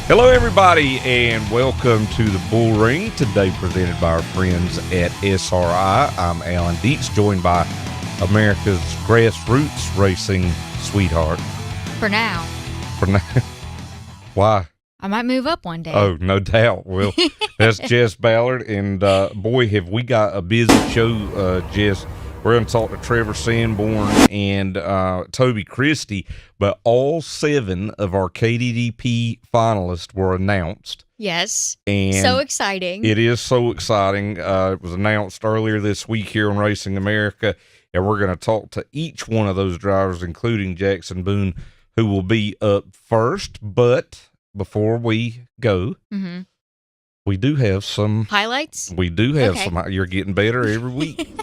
Hello, everybody, and welcome to the Bullring, today presented by our friends at SRI. I'm Alan Dietz, joined by America's grassroots racing sweetheart. For now. Why? I might move up one day. Oh, no doubt. Well, that's Jess Ballard, and boy, have we got a busy show, Jess. We're going to talk to Trevor Sanborn and Toby Christie, but all 7 of our KDDP finalists were announced. Yes. And so exciting. It is so exciting. It was announced earlier this week here on Racing America, and we're going to talk to each one of those drivers, including Jackson Boone, who will be up first. But before we go, we do have some highlights. We do have some. You're getting better every week.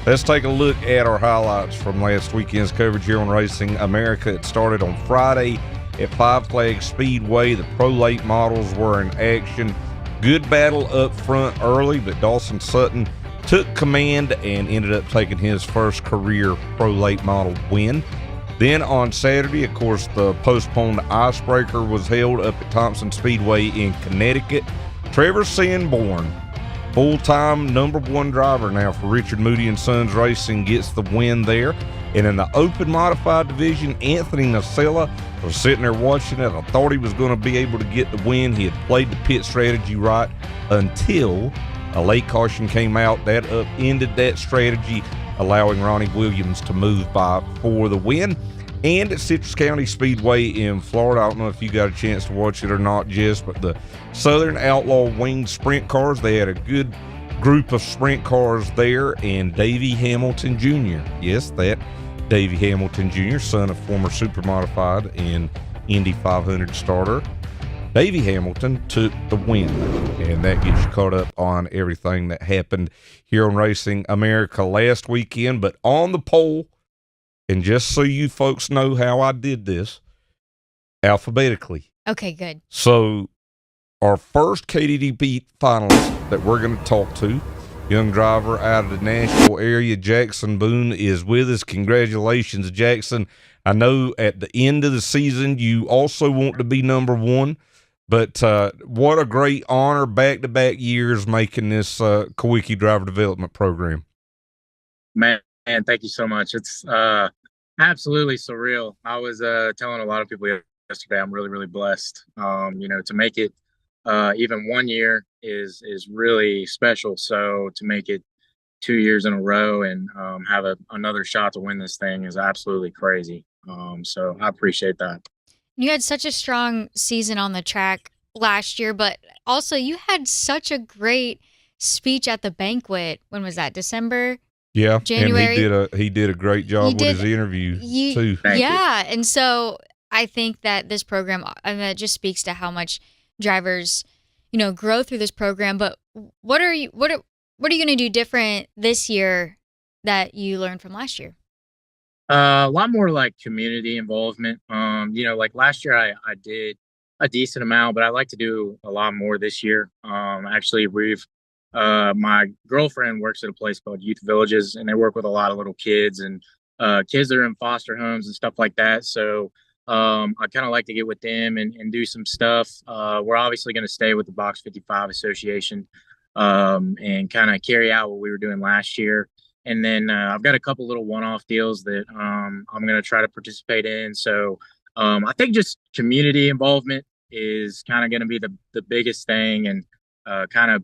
Let's take a look at our highlights from last weekend's coverage here on Racing America. It started on Friday at Five Flags Speedway. The Pro Late models were in action. Good battle up front early, but Dawson Sutton took command and ended up taking his first career Pro Late model win. Then on Saturday, of course, the postponed icebreaker was held up at Thompson Speedway in Connecticut. Trevor Sanborn, full-time #1 driver now for Richard Moody & Sons Racing, gets the win there. And in the open modified division, Anthony Nacella was sitting there watching it. I thought he was going to be able to get the win. He had played the pit strategy right until a late caution came out. That upended that strategy, allowing Ronnie Williams to move by for the win. And at Citrus County Speedway in Florida, I don't know if you got a chance to watch it or not, Jess, but the Southern Outlaw Winged Sprint Cars, they had a good group of sprint cars there, and Davey Hamilton Jr., yes, that Davey Hamilton Jr., son of former Super Modified and Indy 500 starter, Davey Hamilton took the win, and that gets you caught up on everything that happened here on Racing America last weekend. But on the pole, and just so you folks know how I did this, alphabetically. Okay, good. So our first KDDP finalist that we're going to talk to, young driver out of the Nashville area, Jackson Boone, is with us. Congratulations, Jackson. I know at the end of the season you also want to be #1, but what a great honor, back-to-back years making this Kulwicki driver development program. Man, thank you so much. It's absolutely surreal. I was telling a lot of people yesterday, I'm really, really blessed. To make it even 1 year is really special. So to make it 2 years in a row and have another shot to win this thing is absolutely crazy. So I appreciate that. You had such a strong season on the track last year, but also you had such a great speech at the banquet. When was that? December? Yeah, January. And he did a great job with his interview too. Yeah, and so I think that this program, it just speaks to how much drivers, grow through this program. But what are you going to do different this year that you learned from last year? A lot more like community involvement. Like last year I did a decent amount, but I'd like to do a lot more this year. Actually, my girlfriend works at a place called Youth Villages, and they work with a lot of little kids and kids that are in foster homes and stuff like that. So I kind of like to get with them and do some stuff. We're obviously going to stay with the Box 55 Association and kind of carry out what we were doing last year. And then I've got a couple little one-off deals that I'm going to try to participate in. So I think just community involvement is kind of going to be the biggest thing, and kind of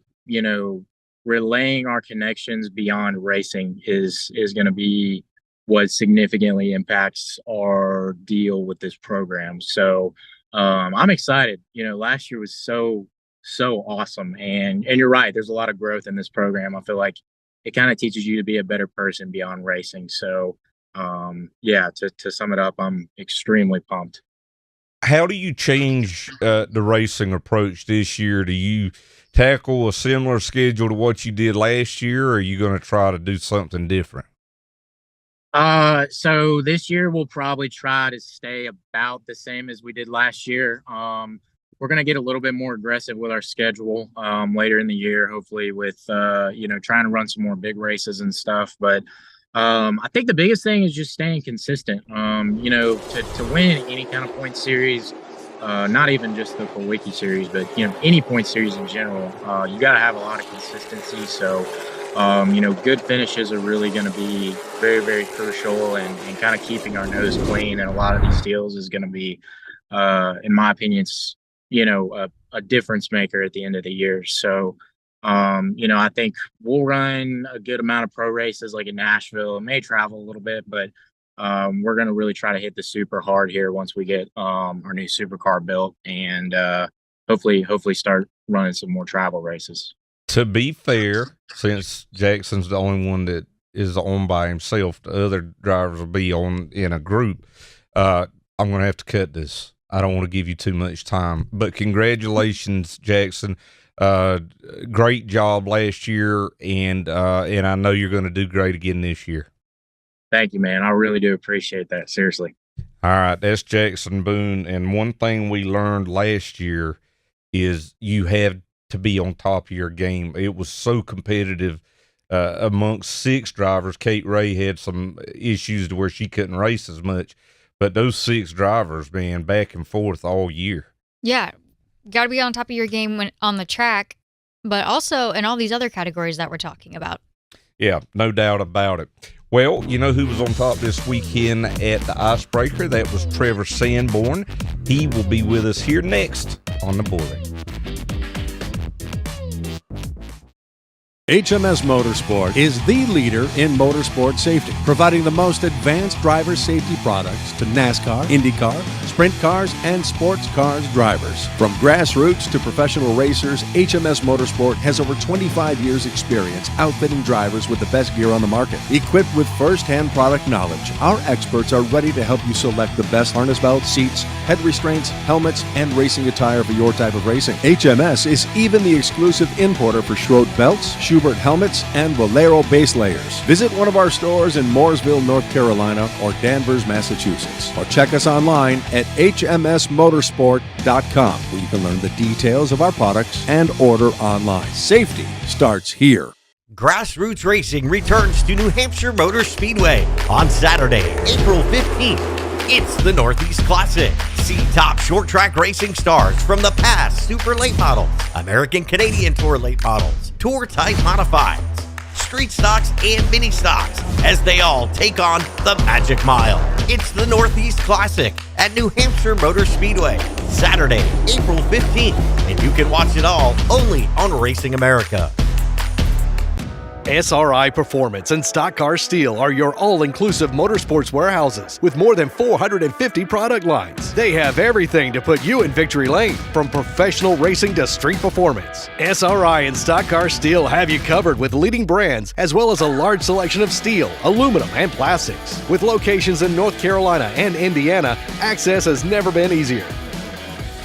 relaying our connections beyond racing is going to be what significantly impacts our deal with this program. So I'm excited. Last year was so awesome, and you're right, there's a lot of growth in this program. I feel like it kind of teaches you to be a better person beyond racing. So to sum it up, I'm extremely pumped. How do you change the racing approach this year? Do you tackle a similar schedule to what you did last year, or are you going to try to do something different? So this year we'll probably try to stay about the same as we did last year. We're going to get a little bit more aggressive with our schedule later in the year, hopefully with, trying to run some more big races and stuff. But I think the biggest thing is just staying consistent. To win any kind of point series, not even just the Kulwicki series, but, any point series in general, you got to have a lot of consistency. So, good finishes are really going to be very, very crucial, and kind of keeping our nose clean in a lot of these deals is going to be, in my opinion, it's, a difference maker at the end of the year. So, I think we'll run a good amount of pro races like in Nashville. It may travel a little bit, but we're going to really try to hit the super hard here once we get our new supercar built, and hopefully start running some more travel races. To be fair, since Jackson's the only one that is on by himself, the other drivers will be on in a group. I'm going to have to cut this. I don't want to give you too much time, but congratulations, Jackson. Great job last year, and I know you're going to do great again this year. Thank you, man. I really do appreciate that. Seriously. All right. That's Jackson Boone. And one thing we learned last year is you have to be on top of your game. It was so competitive amongst 6 drivers. Kate Ray had some issues to where she couldn't race as much, but those 6 drivers, man, back and forth all year. Yeah. Got to be on top of your game when on the track, but also in all these other categories that we're talking about. Yeah, no doubt about it. Well, you know who was on top this weekend at the Icebreaker? That was Trevor Sanborn. He will be with us here next on the Bullring. HMS Motorsport is the leader in motorsport safety, providing the most advanced driver safety products to NASCAR, IndyCar, sprint cars, and sports cars drivers. From grassroots to professional racers, HMS Motorsport has over 25 years' experience outfitting drivers with the best gear on the market. Equipped with first-hand product knowledge, our experts are ready to help you select the best harness belts, seats, head restraints, helmets, and racing attire for your type of racing. HMS is even the exclusive importer for Schroed belts, Schubert helmets, and Valero base layers. Visit one of our stores in Mooresville, North Carolina, or Danvers, Massachusetts, or check us online at hmsmotorsport.com, where you can learn the details of our products and order online. Safety starts here. Grassroots Racing returns to New Hampshire Motor Speedway on Saturday, April 15th. It's the Northeast Classic. See top short track racing stars from the past Super Late Models, American Canadian Tour Late Models, Tour Type Modifieds, Street Stocks, and Mini Stocks as they all take on the Magic Mile. It's the Northeast Classic at New Hampshire Motor Speedway, Saturday, April 15th, and you can watch it all only on Racing America. SRI Performance and Stock Car Steel are your all-inclusive motorsports warehouses with more than 450 product lines. They have everything to put you in victory lane, from professional racing to street performance. SRI and Stock Car Steel have you covered with leading brands as well as a large selection of steel, aluminum, and plastics. With locations in North Carolina and Indiana, access has never been easier.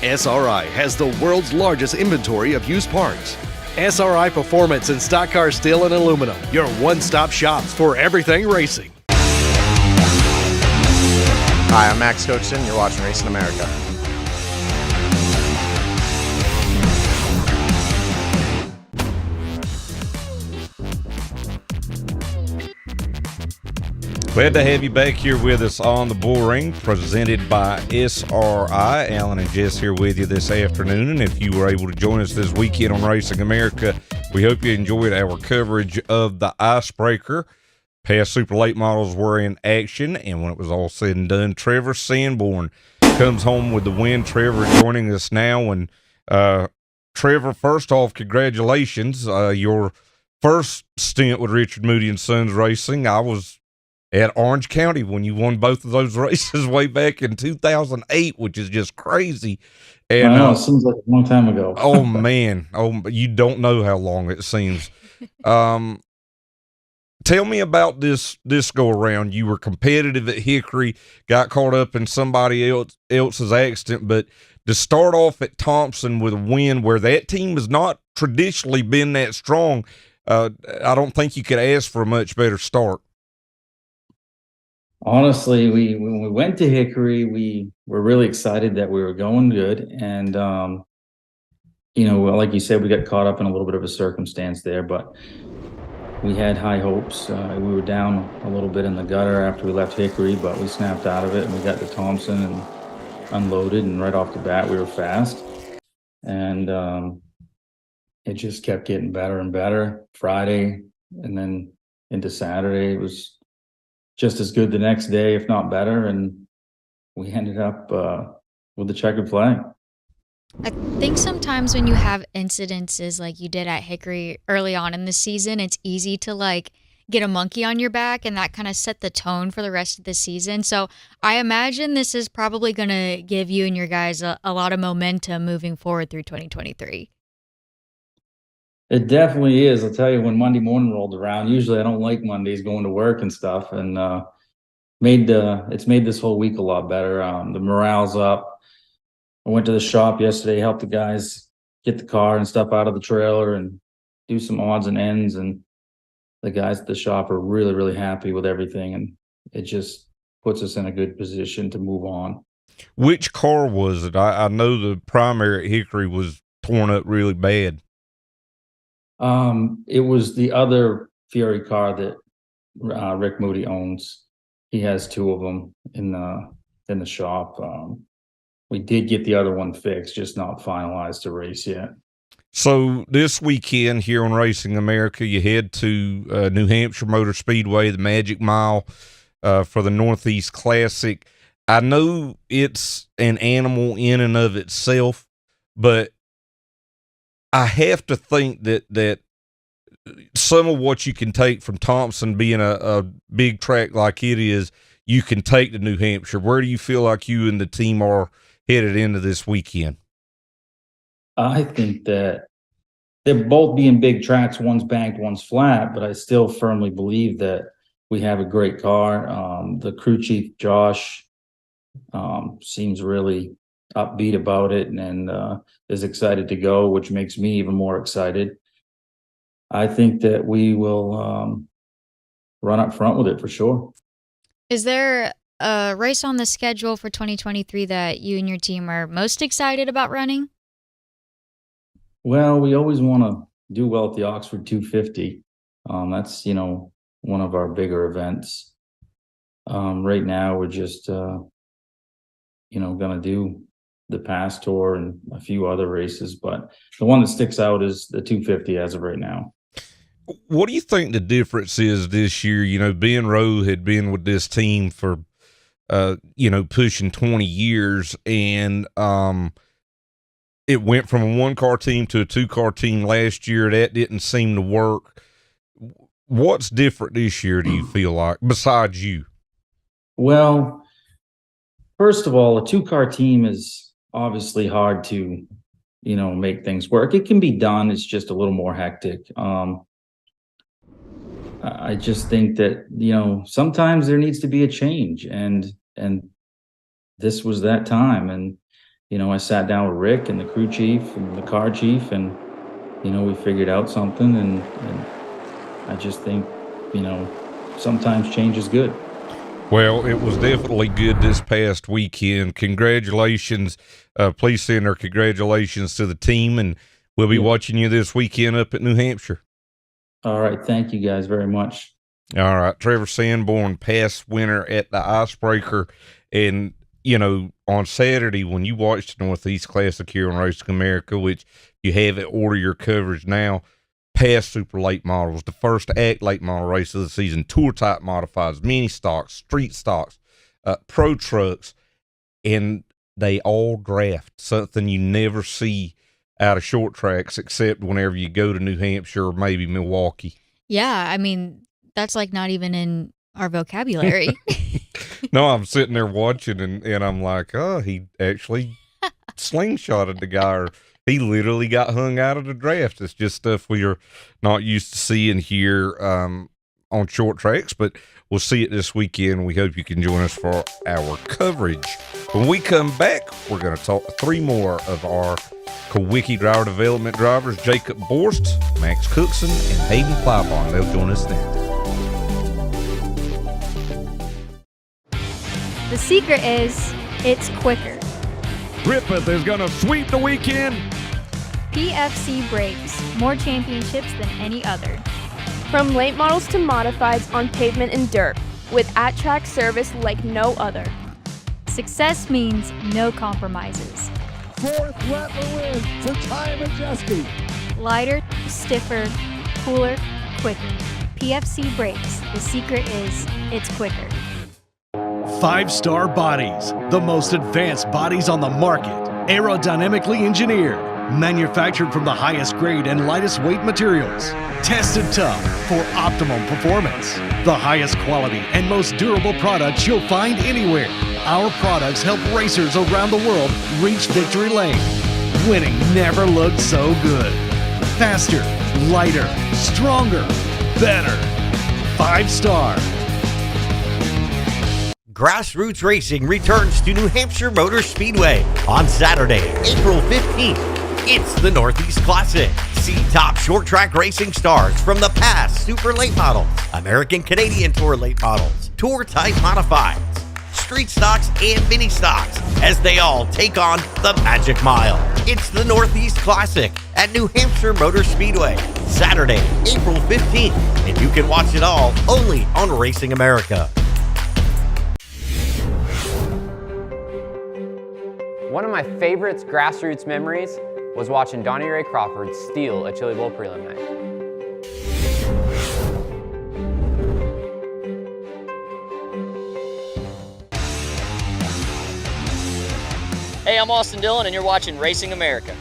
SRI has the world's largest inventory of used parts. SRI Performance and Stock Car Steel and Aluminum, your one-stop shops for everything racing. Hi, I'm Max Cookson. You're watching Racing America. Glad to have you back here with us on the Bullring, presented by SRI. Alan and Jess here with you this afternoon, and if you were able to join us this weekend on Racing America, we hope you enjoyed our coverage of the Icebreaker. Past Super Late Models were in action, and when it was all said and done, Trevor Sanborn comes home with the win. Trevor joining us now, and Trevor, first off, congratulations. Your first stint with Richard Moody and Sons Racing, I was at Orange County when you won both of those races way back in 2008, which is just crazy. And I know, it seems like a long time ago. Oh man, you don't know how long it seems. Tell me about this go around. You were competitive at Hickory, got caught up in somebody else's accident, but to start off at Thompson with a win where that team has not traditionally been that strong, I don't think you could ask for a much better start. Honestly, when we went to Hickory, we were really excited that we were going good. And, like you said, we got caught up in a little bit of a circumstance there, but we had high hopes. We were down a little bit in the gutter after we left Hickory, but we snapped out of it and we got to Thompson. And unloaded, and right off the bat we were fast, and it just kept getting better and better. Friday and then into Saturday, it was just as good the next day, if not better, and we ended up with the checkered flag. I think sometimes when you have incidences like you did at Hickory early on in the season, it's easy to like get a monkey on your back, and that kind of set the tone for the rest of the season. So I imagine this is probably going to give you and your guys a lot of momentum moving forward through 2023. It definitely is. I'll tell you, when Monday morning rolled around, usually I don't like Mondays going to work and stuff, and it's made this whole week a lot better. The morale's up. I went to the shop yesterday, helped the guys get the car and stuff out of the trailer and do some odds and ends, and the guys at the shop are really, really happy with everything, and it just puts us in a good position to move on. Which car was it? I know the primary at Hickory was torn up really bad. It was the other Fury car that Rick Moody owns. He has two of them in the shop. We did get the other one fixed, just not finalized to race yet. So this weekend here on Racing America, you head to New Hampshire Motor Speedway, the Magic Mile, for the Northeast Classic. I know it's an animal in and of itself, but I have to think that some of what you can take from Thompson being a big track like it is, you can take to New Hampshire. Where do you feel like you and the team are headed into this weekend? I think that they're both being big tracks. One's banked, one's flat, but I still firmly believe that we have a great car. The crew chief, Josh, seems really upbeat about it and is excited to go, which makes me even more excited. I think that we will run up front with it for sure. Is there a race on the schedule for 2023 that you and your team are most excited about running? Well, we always want to do well at the Oxford 250. That's, one of our bigger events. Right now, we're just, going to do the Pass Tour and a few other races, but the one that sticks out is the 250 as of right now. What do you think the difference is this year? Ben Rowe had been with this team for, pushing 20 years, and it went from a one-car team to a two-car team last year. That didn't seem to work. What's different this year, do you feel like, besides you? Well, first of all, a two-car team is obviously hard to, make things work. It can be done. It's just a little more hectic. I just think that, sometimes there needs to be a change, and this was that time. And, I sat down with Rick and the crew chief and the car chief, and, we figured out something, and I just think, sometimes change is good. Well, it was definitely good this past weekend. Congratulations. Please send our congratulations to the team, and we'll be watching you this weekend up at New Hampshire. All right. Thank you guys very much. All right. Trevor Sanborn, past winner at the Icebreaker. And, on Saturday, when you watched the Northeast Classic here on Racing America, which you have it, order your coverage now, past super late models, the first act late model race of the season, tour type modifieds, mini stocks, street stocks, pro trucks, and they all draft, something you never see out of short tracks except whenever you go to New Hampshire or maybe Milwaukee. Yeah, I mean, that's like not even in our vocabulary. No, I'm sitting there watching and I'm like, oh, he actually slingshotted the guy, or he literally got hung out of the draft. It's just stuff we are not used to seeing here on short tracks, but we'll see it this weekend. We hope you can join us for our coverage. When we come back, we're going to talk to three more of our Kulwicki driver development drivers, Jacob Borst, Max Cookson, and Haeden Plybon. They'll join us then. The secret is it's quicker. Griffith is going to sweep the weekend. PFC Brakes, more championships than any other. From late models to modifieds on pavement and dirt, with at-track service like no other. Success means no compromises. Fourth Rattler win for Ty Majeski. Lighter, stiffer, cooler, quicker. PFC brakes. The secret is it's quicker. 5-star bodies, the most advanced bodies on the market. Aerodynamically engineered, manufactured from the highest grade and lightest weight materials. Tested tough for optimum performance. The highest quality and most durable products you'll find anywhere. Our products help racers around the world reach victory lane. Winning never looked so good. Faster, lighter, stronger, better. 5-star. Grassroots Racing returns to New Hampshire Motor Speedway on Saturday, April 15th. It's the Northeast Classic. See top short track racing stars from the past Super Late Models, American Canadian Tour Late Models, Tour Type Modifieds, Street Stocks, and Mini Stocks as they all take on the Magic Mile. It's the Northeast Classic at New Hampshire Motor Speedway, Saturday, April 15th. And you can watch it all only on Racing America. One of my favorite grassroots memories was watching Donnie Ray Crawford steal a Chili Bowl prelim night. Hey, I'm Austin Dillon, and you're watching Racing America.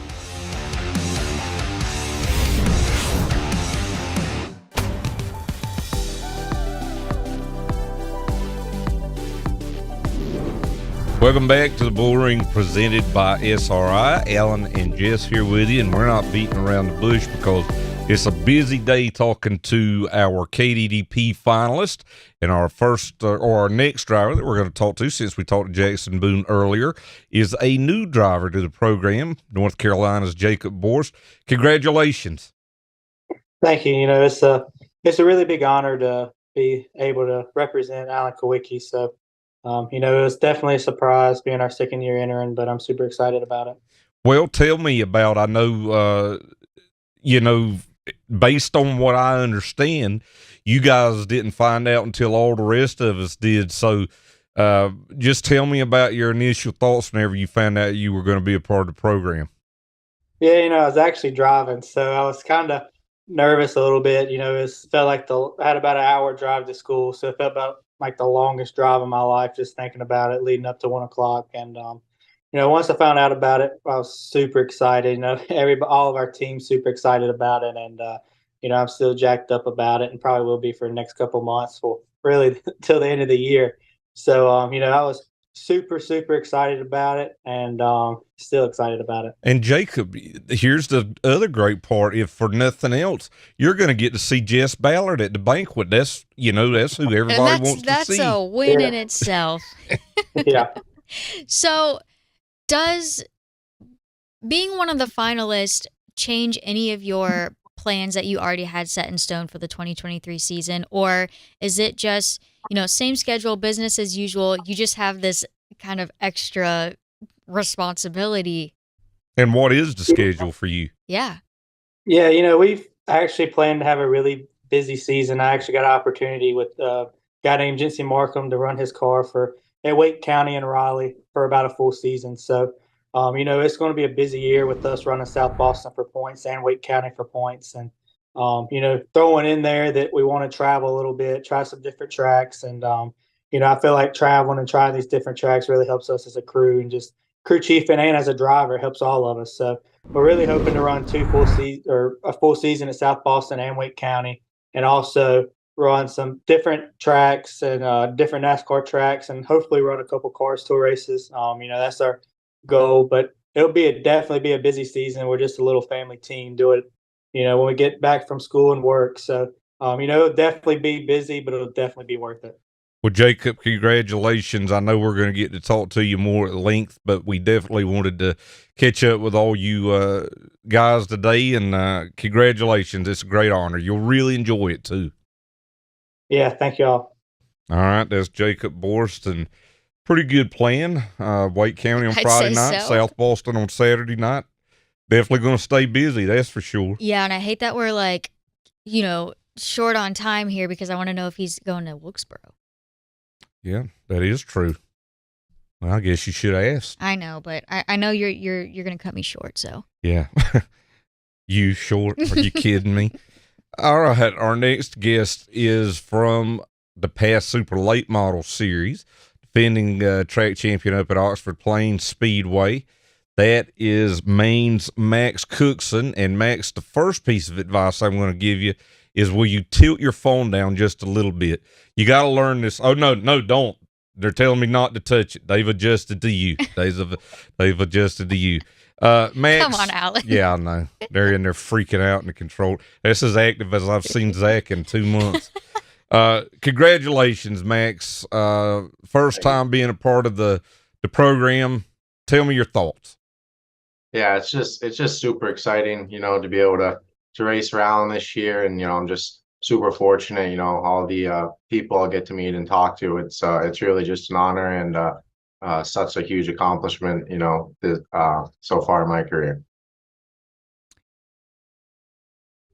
Welcome back to the Bullring presented by SRI. Alan and Jess here with you, and we're not beating around the bush because it's a busy day talking to our KDDP finalist. And our first or our next driver that we're going to talk to, since we talked to Jackson Boone earlier, is a new driver to the program, North Carolina's Jacob Borst. Congratulations. Thank you. You know, it's a really big honor to be able to represent Alan Kulwicki. So, you know, it was definitely a surprise being our second year entering, but I'm super excited about it. Well, tell me about, I know, you know, based on what I understand, you guys didn't find out until all the rest of us did. So just tell me about your initial thoughts whenever you found out you were going to be a part of the program. Yeah, you know, I was actually driving, so I was kind of nervous a little bit. You know, it felt like I had about an hour drive to school, so it felt about like the longest drive of my life, just thinking about it leading up to 1 o'clock. And, you know, once I found out about it, I was super excited. You know, all of our team's super excited about it. And, you know, I'm still jacked up about it and probably will be for the next couple months, well, really till the end of the year. So, you know, I was super, super excited about it and still excited about it. And Jacob, here's the other great part. If for nothing else, you're going to get to see Jess Ballard at the banquet. That's, you know, that's who everybody wants to see. That's a win in itself. Yeah. So does being one of the finalists change any of your plans that you already had set in stone for the 2023 season? Or is it just, you know, same schedule, business as usual? You just have this kind of extra responsibility. And what is the schedule for you? Yeah. Yeah, you know, we've actually planned to have a really busy season. I actually got an opportunity with a guy named Jency Markham to run his car at Wake County and Raleigh for about a full season. So, you know, it's going to be a busy year with us running South Boston for points and Wake County for points. And, you know, throwing in there that we want to travel a little bit, try some different tracks. And, you know, I feel like traveling and trying these different tracks really helps us as a crew and just crew chief and as a driver helps all of us. So we're really hoping to run a full season at South Boston and Wake County, and also run some different tracks and different NASCAR tracks, and hopefully run a couple Cars Tour races. You know, that's our goal, but it'll definitely be a busy season. We're just a little family team. Do it, you know, when we get back from school and work. So, you know, it'll definitely be busy, but it'll definitely be worth it. Well, Jacob, congratulations. I know we're going to get to talk to you more at length, but we definitely wanted to catch up with all you guys today, and congratulations. It's a great honor. You'll really enjoy it, too. Yeah, thank y'all. All right, that's Jacob Borst, and pretty good plan. Wake County on Friday night, South Boston on Saturday night. Definitely going to stay busy, that's for sure. Yeah, and I hate that we're like, you know, short on time here because I want to know if he's going to Wilkesboro. Yeah, that is true. Well, I guess you should ask. I know, but I know you're going to cut me short, so. Yeah. You short? Are you kidding me? All right. Our next guest is from the past Super Late Model Series, defending track champion up at Oxford Plains Speedway. That is Maine's Max Cookson. And Max, the first piece of advice I'm going to give you is, will you tilt your phone down just a little bit? You got to learn this. Oh, no, don't. They're telling me not to touch it. They've adjusted to you. They've adjusted to you. Max. Come on, Alan. Yeah, I know. They're in there freaking out in the control. That's as active as I've seen Zach in 2 months. Congratulations, Max. First time being a part of the program. Tell me your thoughts. Yeah, it's just super exciting, to be able to race around this year, and I'm just super fortunate, all the people I'll get to meet and talk to. It's really just an honor and such a huge accomplishment, so far in my career.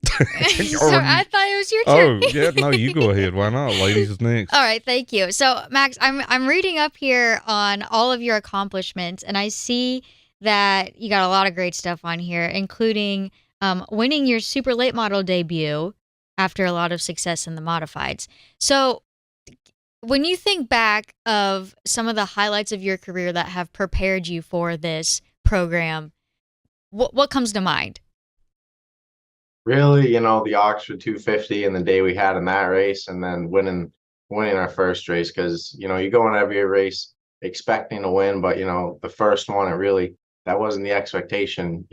So I thought it was your turn. Oh, yeah, no, you go ahead. Why not? Ladies is next. All right, thank you. So, Max, I'm reading up here on all of your accomplishments, and I see that you got a lot of great stuff on here, including winning your Super Late Model debut after a lot of success in the modifieds. So, when you think back of some of the highlights of your career that have prepared you for this program, what comes to mind? Really, the Oxford 250 and the day we had in that race, and then winning our first race, because you go in every race expecting to win, but the first one, that wasn't the expectation,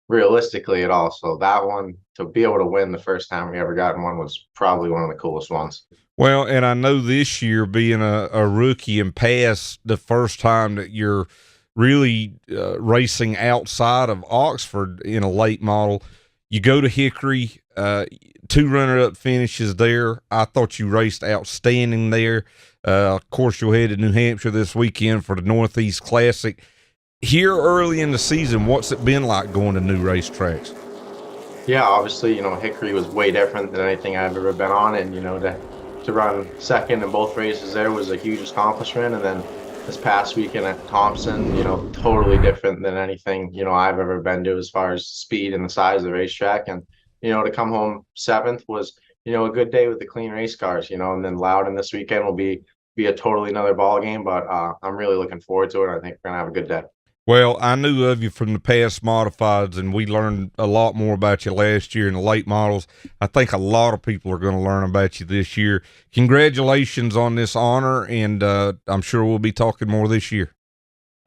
realistically at all. So that one, to be able to win the first time we ever gotten one, was probably one of the coolest ones. Well, and I know this year, being a rookie and past the first time that you're really racing outside of Oxford in a late model, you go to Hickory, 2 runner-up finishes there. I thought you raced outstanding there. Of course, you'll head to New Hampshire this weekend for the Northeast Classic. Here early in the season, what's it been like going to new racetracks? Yeah, obviously, Hickory was way different than anything I've ever been on, and to run second in both races there was a huge accomplishment. And then this past weekend at Thompson, totally different than anything I've ever been to as far as speed and the size of the racetrack. And to come home 7th was a good day with the clean race cars. And then Loudon this weekend will be a totally another ball game, but I'm really looking forward to it. I think we're gonna have a good day. Well, I knew of you from the past modifieds, and we learned a lot more about you last year in the late models. I think a lot of people are going to learn about you this year. Congratulations on this honor, and I'm sure we'll be talking more this year.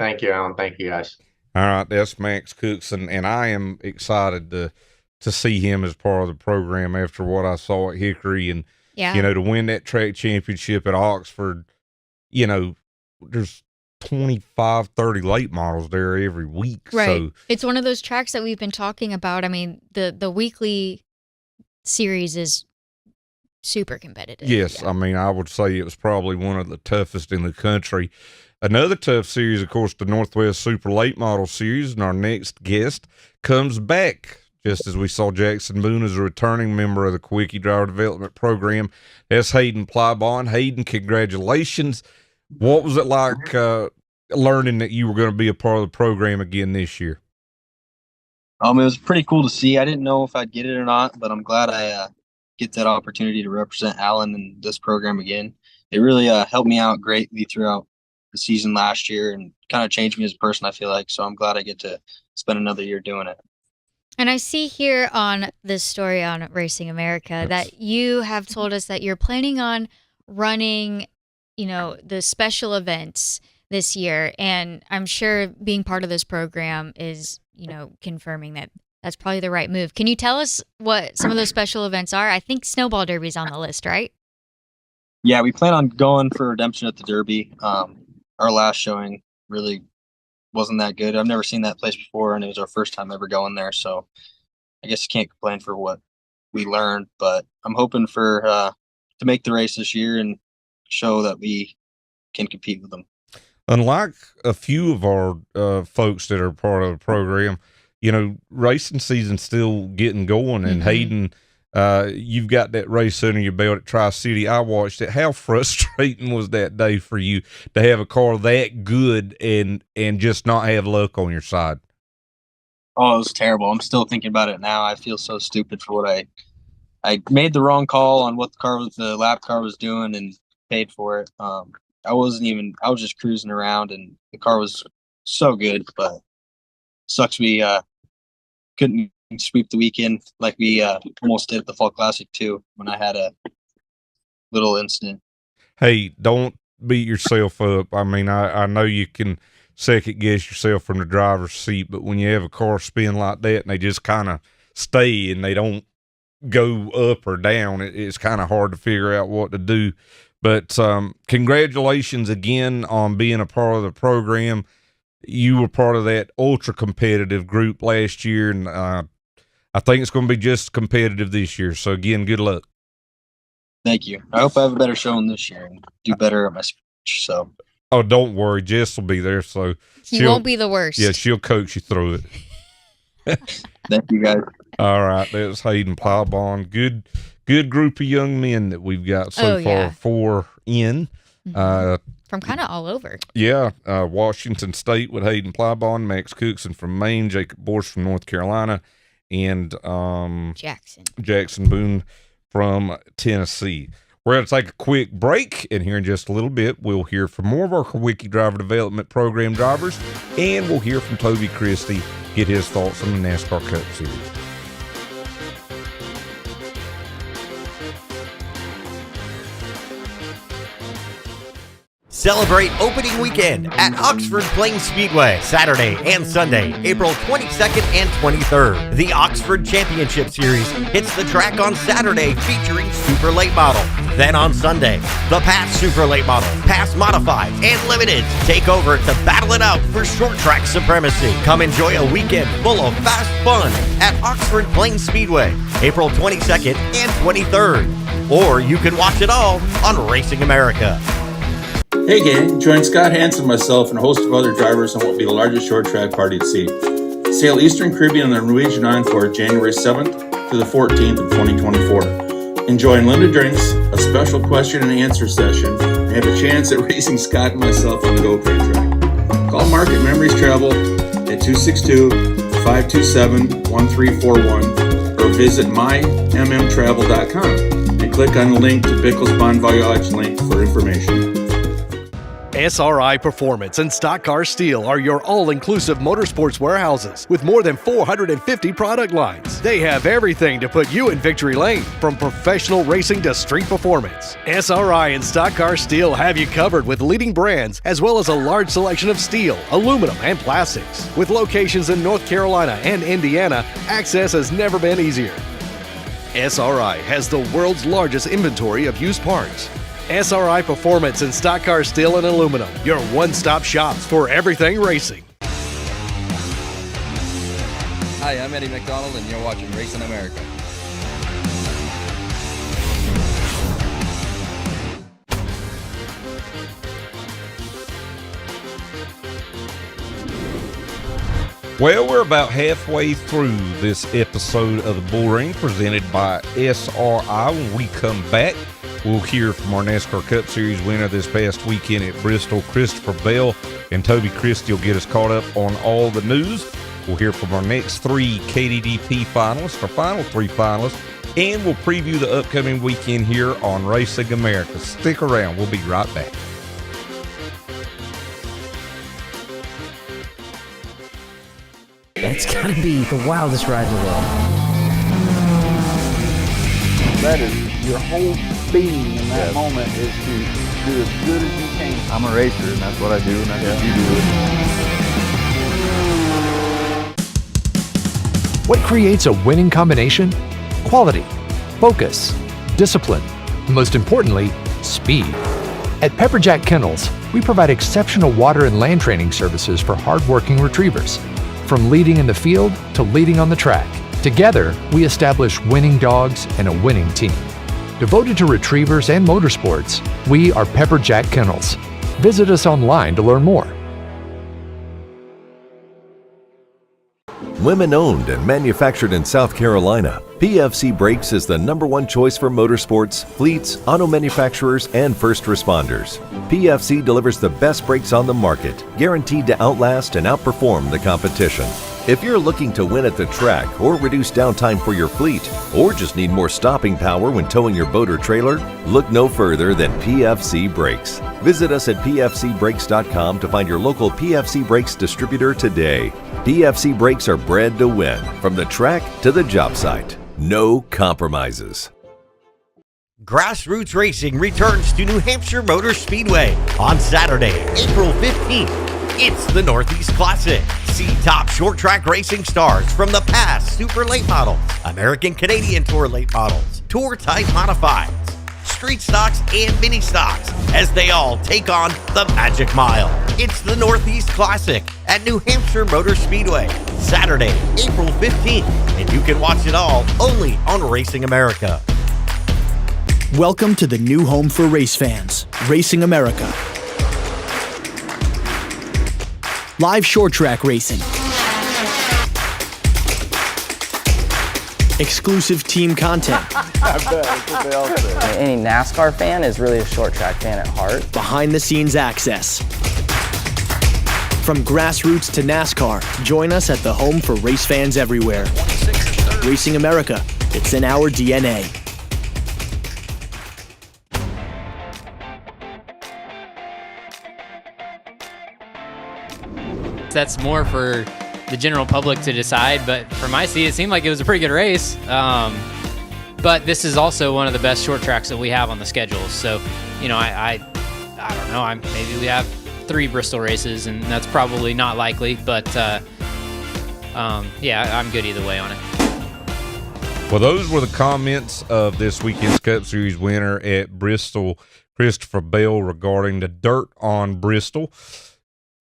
Thank you, Alan. Thank you, guys. All right, that's Max Cookson, and I am excited to see him as part of the program after what I saw at Hickory, and to win that track championship at Oxford. There's 25, 30 late models there every week. Right. So it's one of those tracks that we've been talking about. I mean, the weekly series is super competitive. Yes. Yeah. I mean, I would say it was probably one of the toughest in the country. Another tough series, of course, the Northwest Super Late Model Series, and our next guest comes back just as we saw Jackson Boone as a returning member of the Kulwicki Driver Development Program. That's Haeden Plybon. Haeden, congratulations. What was it like learning that you were going to be a part of the program again this year? It was pretty cool to see. I didn't know if I'd get it or not, but I'm glad I get that opportunity to represent Alan in this program again. It really helped me out greatly throughout the season last year and kind of changed me as a person, I feel like. So I'm glad I get to spend another year doing it. And I see here on this story on Racing America that you have told us that you're planning on running the special events this year. And I'm sure being part of this program is, confirming that that's probably the right move. Can you tell us what some of those special events are? I think Snowball Derby's on the list, right? Yeah, we plan on going for redemption at the Derby. Our last showing really wasn't that good. I've never seen that place before, and it was our first time ever going there. So I guess you can't complain for what we learned, but I'm hoping to make the race this year and show that we can compete with them. Unlike a few of our folks that are part of the program, racing season's still getting going, and Haeden you've got that race under your belt at Tri-City. I watched it. How frustrating was that day for you to have a car that good and just not have luck on your side? Oh, it was terrible. I'm still thinking about it now. I feel so stupid for what I made the wrong call on what the lap car was doing and paid for it. I was just cruising around and the car was so good, but sucks we couldn't sweep the weekend like we almost did at the Fall Classic too when I had a little incident. Hey, don't beat yourself up. I mean, I know you can second guess yourself from the driver's seat, but when you have a car spin like that and they just kind of stay and they don't go up or down, it's kind of hard to figure out what to do. But congratulations again on being a part of the program. You were part of that ultra competitive group last year, and I think it's going to be just competitive this year. So again, good luck. Thank you. I hope I have a better showing this year and do better at my speech. So. Oh, don't worry. Jess will be there. So you won't be the worst. Yeah, she'll coach you through it. Thank you, guys. All right. That's Haeden Plybon. Good group of young men that we've got so far. 4 in. From kind of all over. Yeah. Washington State with Haeden Plybon, Max Cookson from Maine, Jacob Borst from North Carolina, and Jackson Boone from Tennessee. We're going to take a quick break, and here in just a little bit, we'll hear from more of our Kulwicki Driver Development Program drivers, and we'll hear from Toby Christie, get his thoughts on the NASCAR Cup Series. Celebrate opening weekend at Oxford Plains Speedway, Saturday and Sunday, April 22nd and 23rd. The Oxford Championship Series hits the track on Saturday featuring Super Late Model. Then on Sunday, the Past Super Late Model, Past Modified, and Limited take over to battle it out for short track supremacy. Come enjoy a weekend full of fast fun at Oxford Plains Speedway, April 22nd and 23rd. Or you can watch it all on Racing America. Hey gang, join Scott Hansen, myself, and a host of other drivers on what will be the largest short track party at sea. Sail Eastern Caribbean on the Norwegian Encore January 7th to the 14th of 2024. Enjoy unlimited drinks, a special question and answer session, and have a chance at racing Scott and myself on the go-kart track. Call Mark at Memories Travel at 262-527-1341 or visit mymmtravel.com and click on the link to Bickle's Bon Voyage link for information. SRI Performance and Stock Car Steel are your all-inclusive motorsports warehouses with more than 450 product lines. They have everything to put you in victory lane, from professional racing to street performance. SRI and Stock Car Steel have you covered with leading brands as well as a large selection of steel, aluminum, and plastics. With locations in North Carolina and Indiana, access has never been easier. SRI has the world's largest inventory of used parts. SRI Performance and Stock Car Steel and Aluminum, your one-stop shops for everything racing. Hi, I'm Eddie McDonald, and you're watching Racing America. Well, we're about halfway through this episode of the Bullring presented by SRI. When we come back, we'll hear from our NASCAR Cup Series winner this past weekend at Bristol, Christopher Bell, and Toby Christie will get us caught up on all the news. We'll hear from our next 3 KDDP finalists, our final 3 finalists, and we'll preview the upcoming weekend here on Racing America. Stick around. We'll be right back. That's gotta be the wildest ride in the world. That is your whole being in that moment is to do as good as you can. I'm a racer, and that's what I do, and that's what you do. What creates a winning combination? Quality, focus, discipline, and most importantly, speed. At Pepperjack Kennels, we provide exceptional water and land training services for hardworking retrievers. From leading in the field to leading on the track, together we establish winning dogs and a winning team. Devoted to retrievers and motorsports, we are Pepperjack Kennels. Visit us online to learn more. Women owned and manufactured in South Carolina, PFC Brakes is the #1 choice for motorsports, fleets, auto manufacturers, and first responders. PFC delivers the best brakes on the market, guaranteed to outlast and outperform the competition. If you're looking to win at the track or reduce downtime for your fleet, or just need more stopping power when towing your boat or trailer, look no further than PFC Brakes. Visit us at pfcbrakes.com to find your local PFC Brakes distributor today. PFC Brakes are bred to win, from the track to the job site. No compromises. Grassroots Racing returns to New Hampshire Motor Speedway on Saturday, April 15th. It's the Northeast Classic. See top short track racing stars from the past Super Late Models, American Canadian Tour Late Models, Tour Type Modifieds, Street Stocks, and Mini Stocks as they all take on the Magic Mile. It's the Northeast Classic at New Hampshire Motor Speedway, Saturday, April 15th, and you can watch it all only on Racing America. Welcome to the new home for race fans, Racing America. Live short track racing. Exclusive team content. I bet, that's what they all say. Any NASCAR fan is really a short track fan at heart. Behind the scenes access. From grassroots to NASCAR, join us at the home for race fans everywhere. Racing America, it's in our DNA. That's more for the general public to decide, but for my seat, it seemed like it was a pretty good race. But this is also one of the best short tracks that we have on the schedule. So, you know, I don't know. Maybe we have 3 Bristol races, and that's probably not likely. But yeah, I'm good either way on it. Well, those were the comments of this weekend's Cup Series winner at Bristol, Christopher Bell, regarding the dirt on Bristol.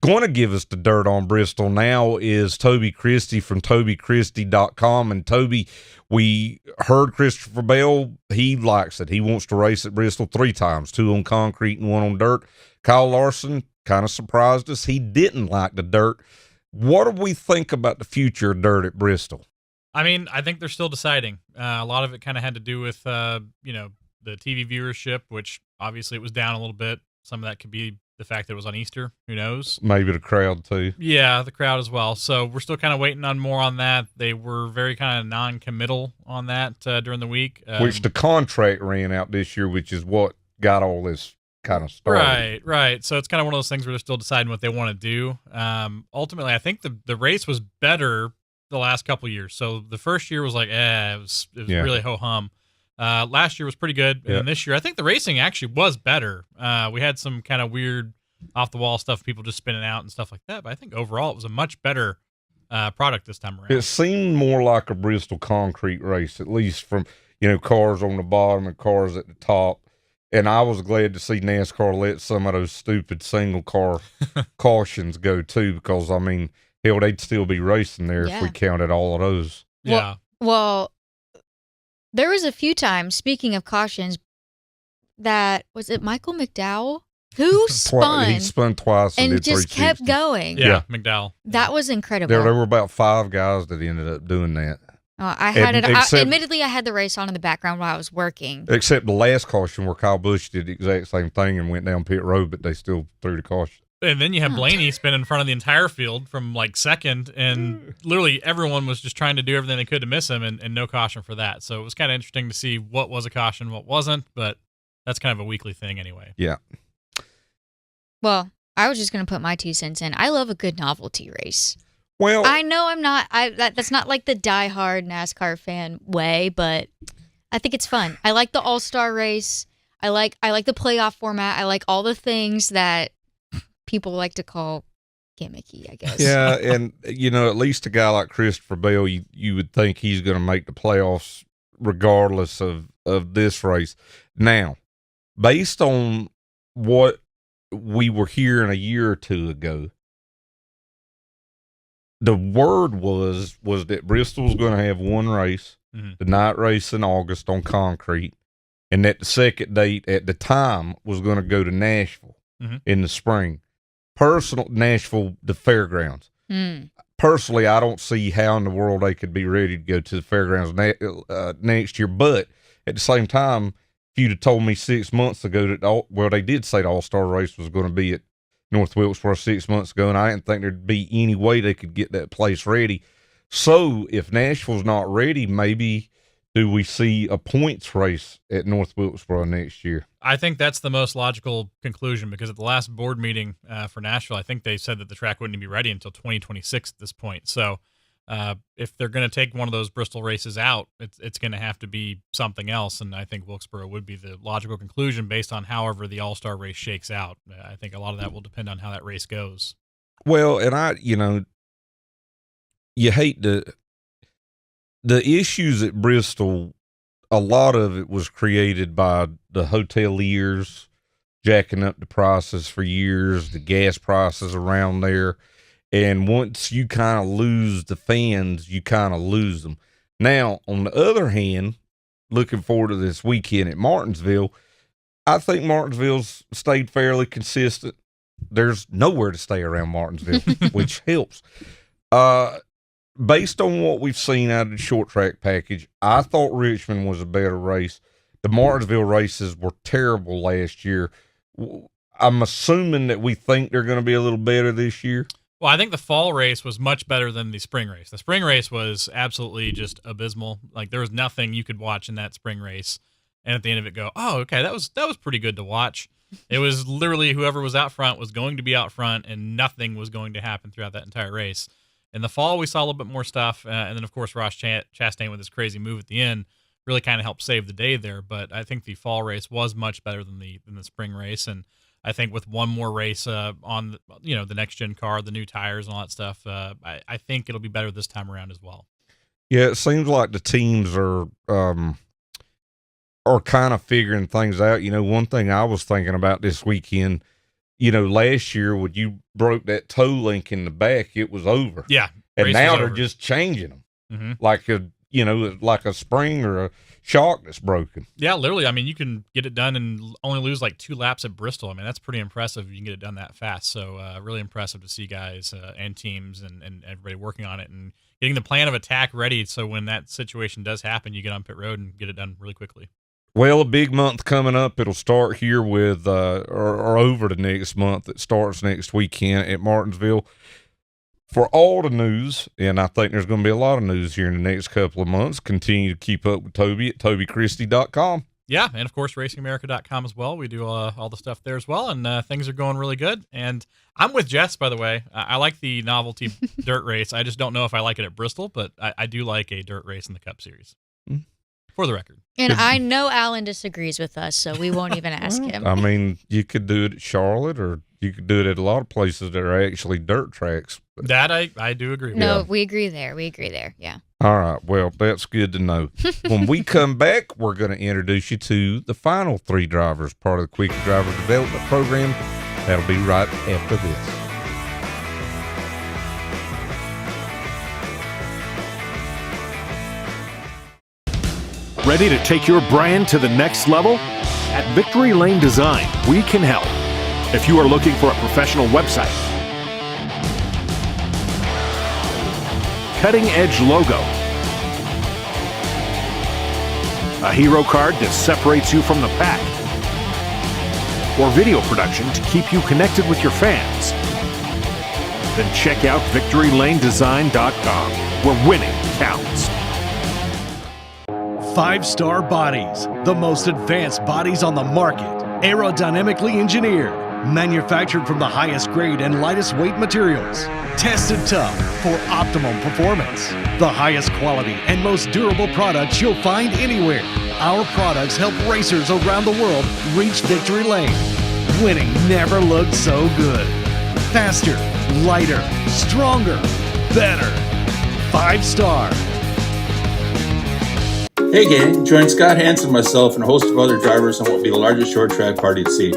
Going to give us the dirt on Bristol now is Toby Christie from TobyChristie.com. And Toby, we heard Christopher Bell. He likes it. He wants to race at Bristol 3 times, 2 on concrete and 1 on dirt. Kyle Larson kind of surprised us. He didn't like the dirt. What do we think about the future of dirt at Bristol? I mean, I think they're still deciding. A lot of it kind of had to do with, you know, the TV viewership, which obviously it was down a little bit. Some of that could be the fact that it was on Easter. Who knows? Maybe the crowd too. Yeah, the crowd as well. So we're still kind of waiting on more on that. They were very kind of non-committal on that during the week. Which the contract ran out this year, which is what got all this kind of started. Right. So it's kind of one of those things where they're still deciding what they want to do. Ultimately, I think the race was better the last couple of years. So the first year was like, it was really ho-hum. Last year was pretty good, and this year I think the racing actually was better. We had some kind of weird off-the-wall stuff, people just spinning out and stuff like that, but I think overall it was a much better product this time around. It seemed more like a Bristol concrete race, at least from, you know, cars on the bottom and cars at the top. And I was glad to see NASCAR let some of those stupid single-car cautions go, too, because, I mean, hell, they'd still be racing there if we counted all of those. Yeah. Well, there was a few times, speaking of cautions, that, was it Michael McDowell? Who spun? He spun twice and did just kept going. Yeah, McDowell. That was incredible. There were about 5 guys that ended up doing that. I had admittedly, I had the race on in the background while I was working. Except the last caution where Kyle Busch did the exact same thing and went down pit road, but they still threw the caution. And then you have Blaney spin in front of the entire field from like second, and literally everyone was just trying to do everything they could to miss him, and no caution for that. So it was kind of interesting to see what was a caution, what wasn't, but that's kind of a weekly thing anyway. Yeah. Well, I was just going to put my 2 cents in. I love a good novelty race. Well, I know I'm not, that's not like the diehard NASCAR fan way, but I think it's fun. I like the all-star race. I like the playoff format. I like all the things that people like to call gimmicky, I guess. Yeah, and, you know, at least a guy like Christopher Bell, you would think he's going to make the playoffs regardless of this race. Now, based on what we were hearing a year or 2 ago, the word was that Bristol was going to have 1 race, the night race in August on concrete, and that the second date at the time was going to go to Nashville in the spring. Nashville, the fairgrounds. personally, I don't see how in the world they could be ready to go to the fairgrounds next year. But at the same time, if you'd have told me 6 months ago that they did say the All-Star race was going to be at North Wilkesboro 6 months ago, and I didn't think there'd be any way they could get that place ready. So if Nashville's not ready, maybe do we see a points race at North Wilkesboro next year? I think that's the most logical conclusion, because at the last board meeting for Nashville, I think they said that the track wouldn't be ready until 2026 at this point. So if they're going to take one of those Bristol races out, it's going to have to be something else. And I think Wilkesboro would be the logical conclusion based on however the All-Star race shakes out. I think a lot of that will depend on how that race goes. Well, and you hate the issues at Bristol. A lot of it was created by the hoteliers jacking up the prices for years, the gas prices around there. And once you kind of lose the fans, you kind of lose them. Now, on the other hand, looking forward to this weekend at Martinsville, I think Martinsville's stayed fairly consistent. There's nowhere to stay around Martinsville, which helps. Based on what we've seen out of the short track package, I thought Richmond was a better race. The Martinsville races were terrible last year. I'm assuming that we think they're going to be a little better this year. Well, I think the fall race was much better than the spring race. The spring race was absolutely just abysmal. Like, there was nothing you could watch in that spring race, and at the end of it go, oh, okay, that was pretty good to watch. It was literally whoever was out front was going to be out front, and nothing was going to happen throughout that entire race. In the fall, we saw a little bit more stuff, and then, of course, Ross Chastain with his crazy move at the end really kind of helped save the day there. But I think the fall race was much better than the spring race, and I think with one more race on the next gen car, the new tires and all that stuff, I think it'll be better this time around as well. Yeah, it seems like the teams are kind of figuring things out. One thing I was thinking about this weekend, last year when you broke that toe link in the back, it was over. Yeah, and now they're just changing them, like a spring or a shock that's broken. Yeah, literally. I mean, you can get it done and only lose like 2 laps at Bristol. I mean, that's pretty impressive. You can get it done that fast. So really impressive to see guys and teams and everybody working on it and getting the plan of attack ready. So when that situation does happen, you get on pit road and get it done really quickly. Well, a big month coming up. It'll start here with, or over the next month. It starts next weekend at Martinsville. For all the news, and I think there's going to be a lot of news here in the next couple of months, continue to keep up with Toby at TobyChristie.com. Yeah, and of course, RacingAmerica.com as well. We do all the stuff there as well, and things are going really good. And I'm with Jess, by the way. I like the novelty dirt race. I just don't know if I like it at Bristol, but I do like a dirt race in the Cup Series. For the record. And I know Alan disagrees with us, so we won't even ask him. I mean, you could do it at Charlotte, or you could do it at a lot of places that are actually dirt tracks. That I do agree with. No, we agree there. Yeah. All right. Well, that's good to know. When we come back, we're going to introduce you to the final 3 drivers, part of the Quick Driver Development Program. That'll be right after this. Ready to take your brand to the next level? At Victory Lane Design, we can help. If you are looking for a professional website, cutting-edge logo, a hero card that separates you from the pack, or video production to keep you connected with your fans, then check out VictoryLaneDesign.com, where winning counts. 5-star bodies, the most advanced bodies on the market, aerodynamically engineered, manufactured from the highest grade and lightest weight materials, tested tough for optimum performance. The highest quality and most durable products you'll find anywhere. Our products help racers around the world reach victory lane. Winning never looked so good. Faster, lighter, stronger, better. 5-star. Hey gang, join Scott Hansen, myself, and a host of other drivers on what will be the largest short track party at sea.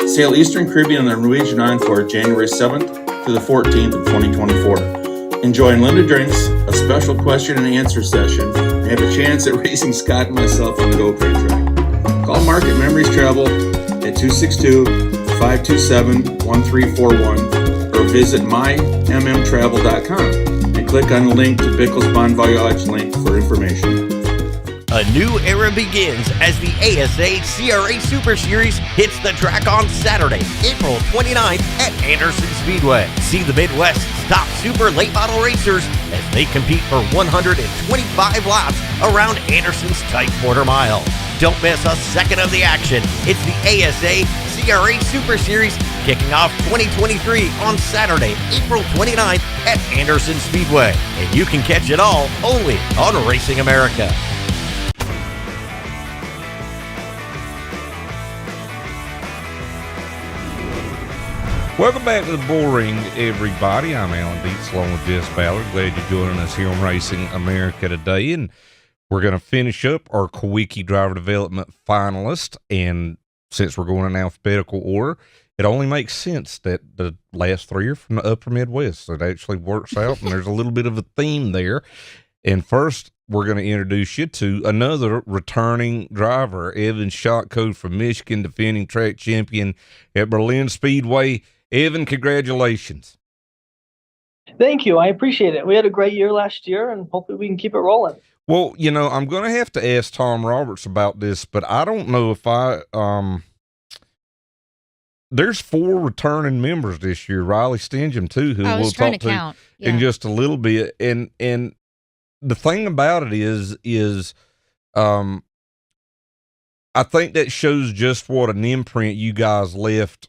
Sail Eastern Caribbean on the Norwegian Encore January 7th to the 14th of 2024. Enjoy unlimited drinks, a special question and answer session, and have a chance at racing Scott and myself on the go-kart track. Call Mark at Memories Travel at 262-527-1341 or visit mymmtravel.com. click on the link to Pickles Bon Voyage link for information. A new era begins as the ASA CRA Super Series hits the track on Saturday, April 29th at Anderson Speedway. See the Midwest's top super late model racers as they compete for 125 laps around Anderson's tight quarter mile. Don't miss a second of the action. It's the ASA CRA Super Series kicking off 2023 on Saturday, April 29th at Anderson Speedway. And you can catch it all only on Racing America. Welcome back to the Bullring, everybody. I'm Alan Dietz along with Jess Ballard. Glad you're joining us here on Racing America today. And we're going to finish up our Kulwicki Driver Development Finalist. And since we're going in alphabetical order, it only makes sense that the last three are from the upper Midwest. So it actually works out, and there's a little bit of a theme there. And first, we're going to introduce you to another returning driver, Evan Shotko from Michigan, defending track champion at Berlin Speedway. Evan, congratulations. Thank you. I appreciate it. We had a great year last year, and hopefully we can keep it rolling. Well, you know, I'm going to have to ask Tom Roberts about this, but I don't know if there's 4 returning members this year. Riley Stenjem, too, who we'll talk to in just a little bit. And the thing about it is I think that shows just what an imprint you guys left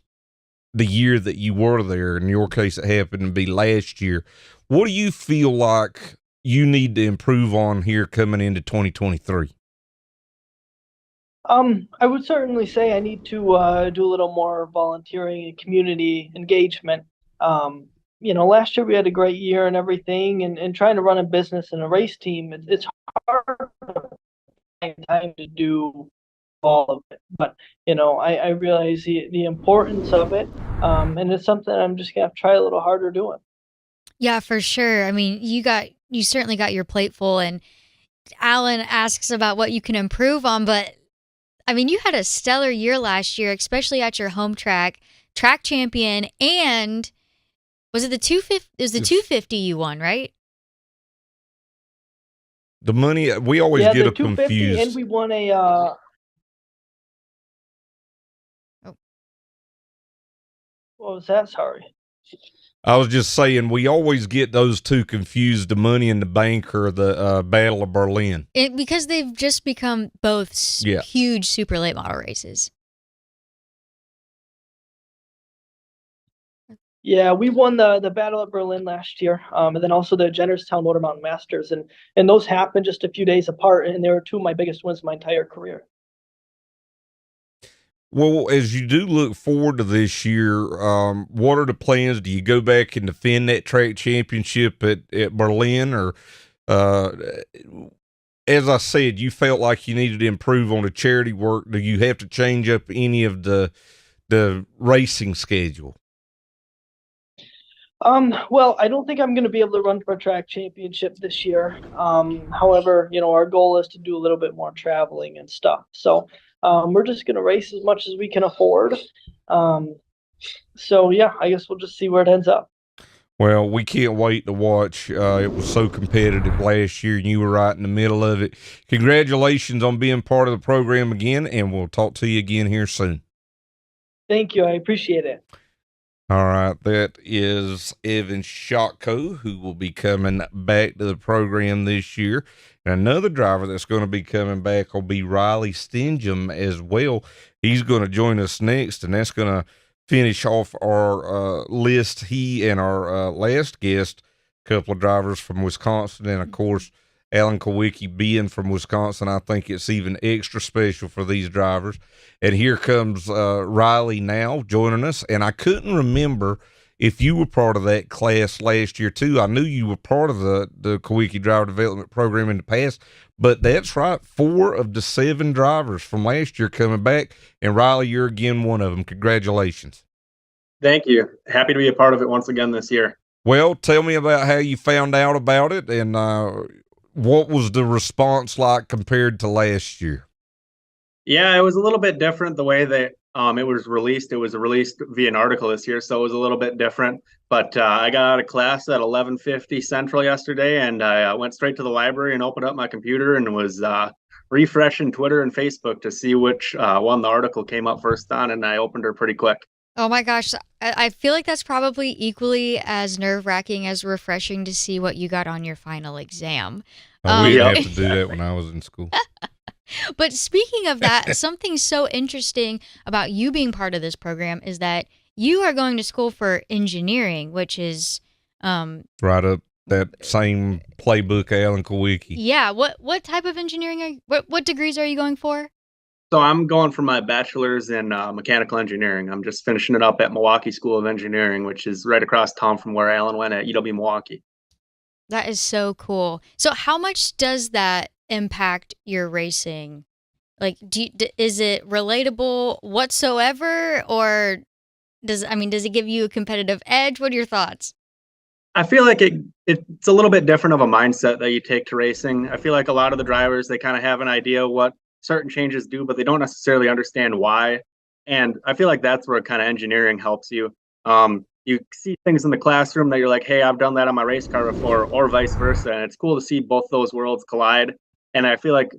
the year that you were there. In your case, it happened to be last year. What do you feel like you need to improve on here coming into 2023? I would certainly say I need to do a little more volunteering and community engagement. You know, last year we had a great year and everything, and trying to run a business and a race team, it's hard to find time to do all of it. But, you know, I realize the importance of it, and it's something I'm just going to try a little harder doing. Yeah, for sure. I mean, you certainly got your plate full, and Alan asks about what you can improve on, but I mean, you had a stellar year last year, especially at your home track champion, and was it the 250? It was the 250 you won, right? The money, we always get it confused. And we won a what was that? Sorry. I was just saying, we always get those two confused, the Money in the Bank or the Battle of Berlin. Because they've just become both huge super late model races. Yeah, we won the Battle of Berlin last year, and then also the Jennerstown Motor Mountain Masters, and those happened just a few days apart, and they were 2 of my biggest wins of my entire career. Well, as you do look forward to this year, what are the plans? Do you go back and defend that track championship at Berlin? Or, as I said, you felt like you needed to improve on the charity work. Do you have to change up any of the racing schedule? Well, I don't think I'm going to be able to run for a track championship this year. However, you know, our goal is to do a little bit more traveling and stuff. So, we're just going to race as much as we can afford. So yeah, I guess we'll just see where it ends up. Well, we can't wait to watch. It was so competitive last year, and you were right in the middle of it. Congratulations on being part of the program again, and we'll talk to you again here soon. Thank you. I appreciate it. All right, that is Evan Shotko, who will be coming back to the program this year. And another driver that's going to be coming back will be Riley Stenjem as well. He's going to join us next, and that's going to finish off our list. He and our last guest, a couple of drivers from Wisconsin, and, of course, Alan Kulwicki being from Wisconsin, I think it's even extra special for these drivers. And here comes Riley now joining us. And I couldn't remember if you were part of that class last year, too. I knew you were part of the Kulwicki Driver Development Program in the past. But that's right, 4 of the 7 drivers from last year coming back. And, Riley, you're again one of them. Congratulations. Thank you. Happy to be a part of it once again this year. Well, tell me about how you found out about it and what was the response like compared to last year? Yeah, it was a little bit different the way that It was released via an article this year, so it was a little bit different. But I got out of class at 11:50 Central yesterday, and I went straight to the library and opened up my computer and was refreshing Twitter and Facebook to see which one the article came up first on, and I opened her pretty quick. Oh my gosh, I feel like that's probably equally as nerve-wracking as refreshing to see what you got on your final exam. We didn't have to do that when I was in school. But speaking of that, something so interesting about you being part of this program is that you are going to school for engineering, which is right up that same playbook, Alan Kulwicki. Yeah. What type of engineering what degrees are you going for? So I'm going for my bachelor's in mechanical engineering. I'm just finishing it up at Milwaukee School of Engineering, which is right across town from where Alan went at UW Milwaukee. That is so cool. So how much does that impact your racing? Like, is it relatable whatsoever, or does it give you a competitive edge? What are your thoughts? I feel like it's a little bit different of a mindset that you take to racing. I feel like a lot of the drivers, they kind of have an idea what certain changes do, but they don't necessarily understand why. And I feel like that's where kind of engineering helps you. You see things in the classroom that you're like, hey, I've done that on my race car before, or vice versa. And it's cool to see both those worlds collide. And I feel like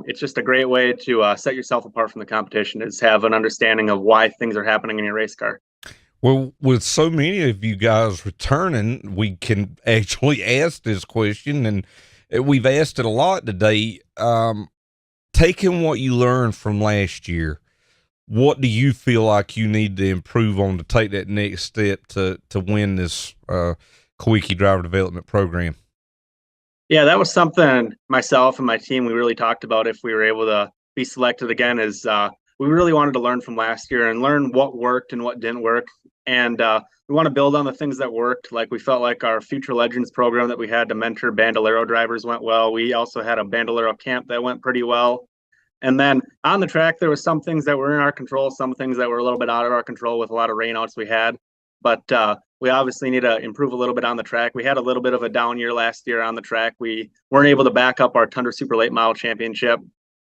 it's just a great way to set yourself apart from the competition, is have an understanding of why things are happening in your race car. Well, with so many of you guys returning, we can actually ask this question, and we've asked it a lot today. Taking what you learned from last year, what do you feel like you need to improve on to take that next step to win this Kulwicki driver development program? Yeah, that was something myself and my team, we really talked about if we were able to be selected again, is we really wanted to learn from last year and learn what worked and what didn't work. And we want to build on the things that worked. Like, we felt like our Future Legends program that we had to mentor Bandolero drivers went well. We also had a Bandolero camp that went pretty well. And then on the track, there was some things that were in our control, some things that were a little bit out of our control with a lot of rainouts we had. But we obviously need to improve a little bit on the track. We had a little bit of a down year last year on the track. We weren't able to back up our Tundra Super Late Model Championship.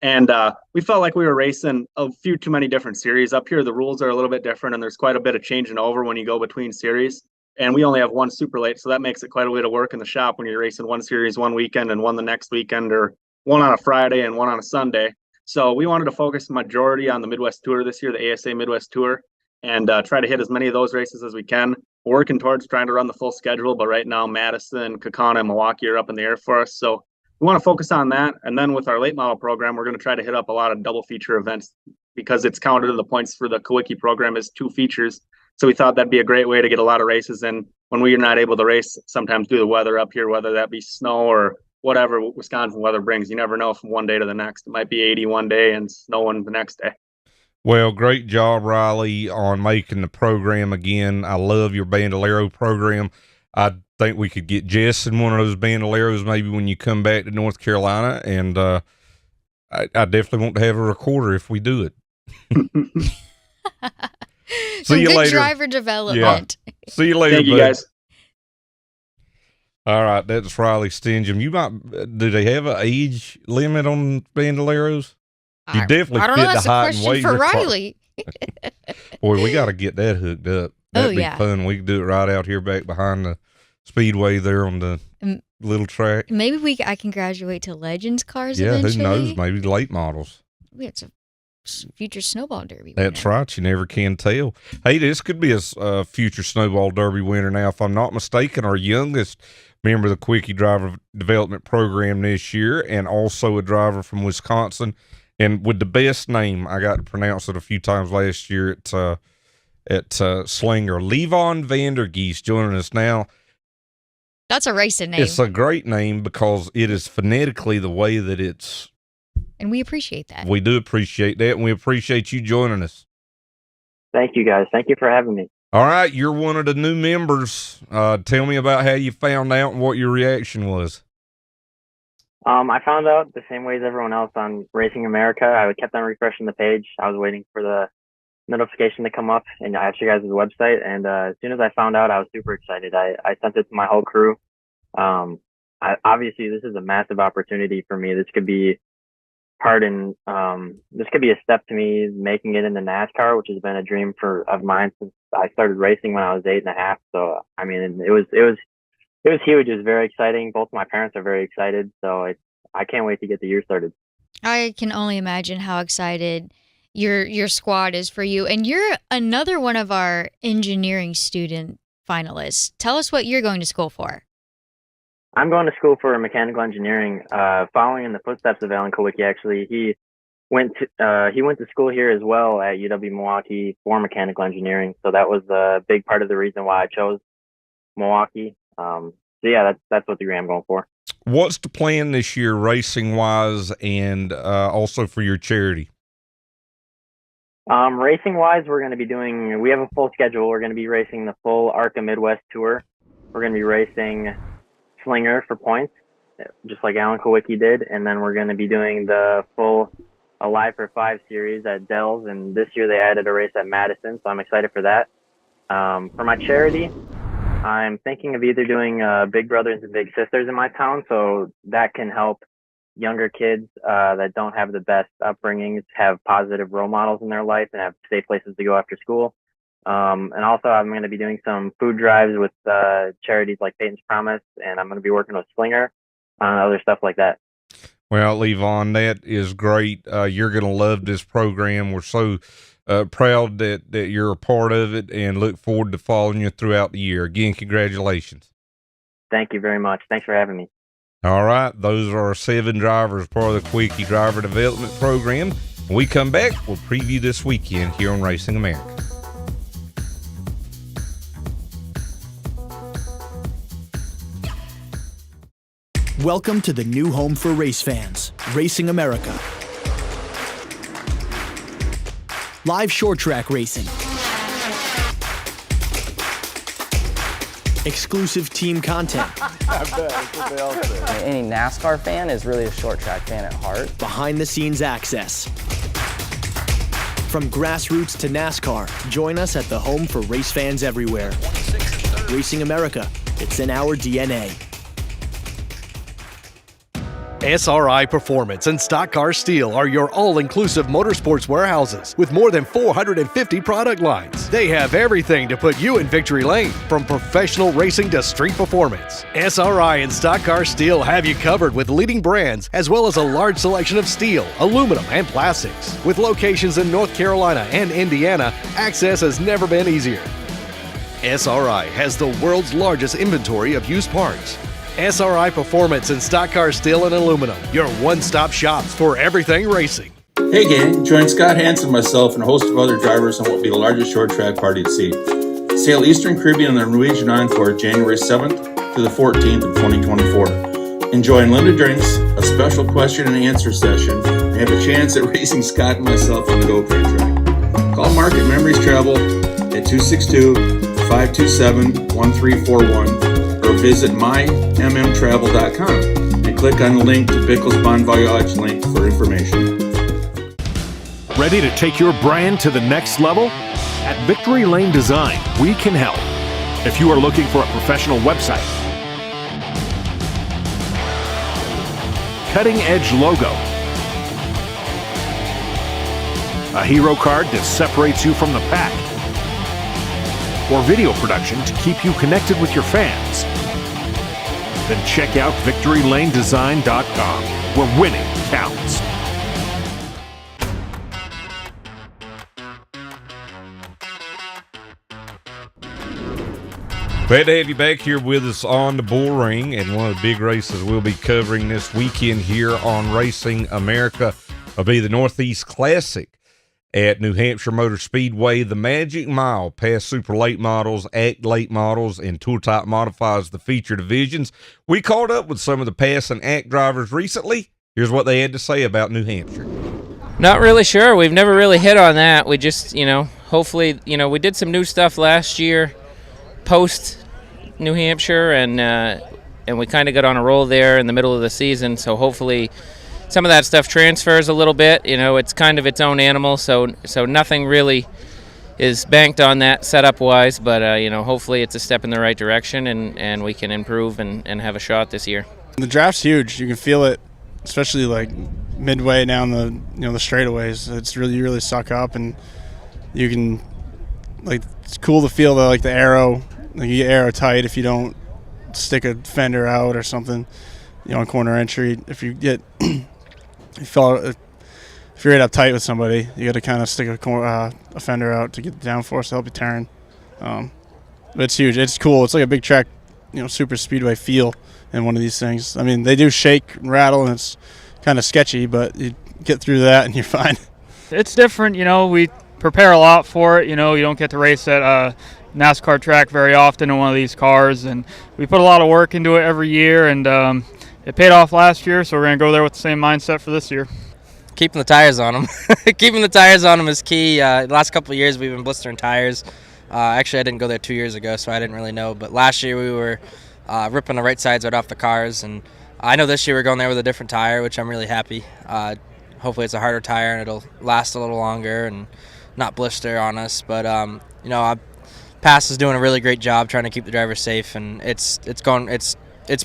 And we felt like we were racing a few too many different series. Up here, the rules are a little bit different, and there's quite a bit of changing over when you go between series. And we only have one super late, so that makes it quite a bit of work in the shop when you're racing one series one weekend and one the next weekend, or one on a Friday and one on a Sunday. So we wanted to focus the majority on the Midwest Tour this year, the ASA Midwest Tour, and try to hit as many of those races as we can. We're working towards trying to run the full schedule, but right now Madison, Cookson, and Milwaukee are up in the air for us. So we want to focus on that. And then with our late model program, we're going to try to hit up a lot of double feature events, because it's counted in the points for the Kulwicki program as 2 features. So we thought that'd be a great way to get a lot of races in when we are not able to race, sometimes due to the weather up here, whether that be snow or whatever Wisconsin weather brings. You never know from one day to the next. It might be 80 one day and snowing the next day. Well, great job, Riley, on making the program again. I love your Bandolero program. I think we could get Jess in one of those Bandoleros maybe when you come back to North Carolina, and I definitely want to have a recorder if we do it. See you later. Driver development. Yeah. See you later, Thank you, guys. All right, that's Riley Stenjem. Do they have an age limit on Bandoleros? You definitely I don't fit know, that's the height and a weight question for Riley. Boy, we got to get that hooked up. That'd be fun. We could do it right out here back behind the speedway there on the little track. Maybe I can graduate to Legends cars Who eventually. knows? Maybe late models. We have some future snowball derby winner. That's right. You never can tell. Hey, this could be a future snowball derby winner now. If I'm not mistaken, our youngest member of the Kulwicki driver development program this year, and also a driver from Wisconsin, and with the best name, I got to pronounce it a few times last year at Slinger. Levon Van Der Geest joining us now. That's a racing name. It's a great name because it is phonetically the way that it's. And we appreciate that. We do appreciate that, and we appreciate you joining us. Thank you, guys. Thank you for having me. All right, you're one of the new members. Tell me about how you found out and what your reaction was. I found out the same way as everyone else on Racing America. I kept on refreshing the page. I was waiting for the notification to come up, and I asked you guys' website. And as soon as I found out, I was super excited. I sent it to my whole crew. Obviously, this is a massive opportunity for me. This could be part in this could be a step to me making it into NASCAR, which has been a dream of mine since I started racing when I was 8.5. So I mean, it was huge. It was very exciting. Both my parents are very excited, so I can't wait to get the year started. I can only imagine how excited your squad is for you. And you're another one of our engineering student finalists. Tell us what you're going to school for. I'm going to school for mechanical engineering, following in the footsteps of Alan Kulwicki. Actually, he went to school here as well at UW-Milwaukee for mechanical engineering. So that was a big part of the reason why I chose Milwaukee. So yeah, that's what degree I'm going for. What's the plan this year, racing wise, and also for your charity? Racing wise, we have a full schedule. We're going to be racing the full ARCA Midwest Tour. We're going to be racing Slinger for points, just like Alan Kulwicki did. And then we're going to be doing the full Alive for 5 series at Dells. And this year they added a race at Madison. So I'm excited for that. For my charity, I'm thinking of either doing Big Brothers and Big Sisters in my town. So that can help younger kids that don't have the best upbringings have positive role models in their life and have safe places to go after school. And also I'm going to be doing some food drives with charities like Peyton's Promise, and I'm going to be working with Slinger on other stuff like that. Well, Levon, that is great. You're going to love this program. We're so proud that you're a part of it and look forward to following you throughout the year. Again, congratulations. Thank you very much. Thanks for having me. All right, those are our 7 drivers part of the Kulwicki Driver Development Program. When we come back, we'll preview this weekend here on Racing America. Welcome to the new home for race fans, Racing America. Live short track racing. Exclusive team content. I bet. That's what they all say. Any NASCAR fan is really a short track fan at heart. Behind the scenes access. From grassroots to NASCAR, join us at the home for race fans everywhere. Racing America, it's in our DNA. SRI Performance and Stock Car Steel are your all-inclusive motorsports warehouses with more than 450 product lines. They have everything to put you in victory lane, from professional racing to street performance. SRI and Stock Car Steel have you covered with leading brands as well as a large selection of steel, aluminum, and plastics. With locations in North Carolina and Indiana, access has never been easier. SRI has the world's largest inventory of used parts. SRI Performance and Stock Car Steel and Aluminum, your one-stop shops for everything racing. Hey gang, join Scott Hansen, myself, and a host of other drivers on what will be the largest short track party at sea. Sail Eastern Caribbean on the Norwegian Encore January 7th to the 14th of 2024. Enjoy unlimited drinks, a special question and answer session, and have a chance at racing Scott and myself on the go-kart track. Call Mark at Memories Travel at 262-527-1341 or visit mymmtravel.com and click on the link to Bickle's Bon Voyage link for information. Ready to take your brand to the next level? At Victory Lane Design, we can help. If you are looking for a professional website, cutting-edge logo, a hero card that separates you from the pack, or video production to keep you connected with your fans, then check out VictoryLaneDesign.com, where winning counts. Glad to have you back here with us on the Bullring, and one of the big races we'll be covering this weekend here on Racing America will be the Northeast Classic at New Hampshire Motor Speedway. The Magic Mile, past Super Late Models, Act Late Models, and Tour Type Modifies the feature divisions. We caught up with some of the Pass and Act drivers recently. Here's what they had to say about New Hampshire. Not really sure. We've never really hit on that. We just, hopefully, we did some new stuff last year post New Hampshire, and we kind of got on a roll there in the middle of the season. So hopefully some of that stuff transfers a little bit. It's kind of its own animal, so nothing really is banked on that setup-wise, but, hopefully it's a step in the right direction, and we can improve and have a shot this year. The draft's huge. You can feel it, especially, midway down the the straightaways. It's really suck up, and you can it's cool to feel the arrow. You get arrow tight if you don't stick a fender out or something. On corner entry, if you get if you're right up tight with somebody, you got to kind of stick a fender out to get the downforce to help you turn. But it's huge. It's cool. It's like a big track, super speedway feel in one of these things. I mean, they do shake and rattle, and it's kind of sketchy, but you get through that and you're fine. It's different. We prepare a lot for it. You don't get to race at a NASCAR track very often in one of these cars, and we put a lot of work into it every year, and it paid off last year, so we're going to go there with the same mindset for this year. Keeping the tires on them. Keeping the tires on them is key. The last couple of years we've been blistering tires. Actually, I didn't go there 2 years ago, so I didn't really know. But last year we were ripping the right sides right off the cars, and I know this year we're going there with a different tire, which I'm really happy. Hopefully it's a harder tire and it'll last a little longer and not blister on us. But Pass is doing a really great job trying to keep the drivers safe, and it's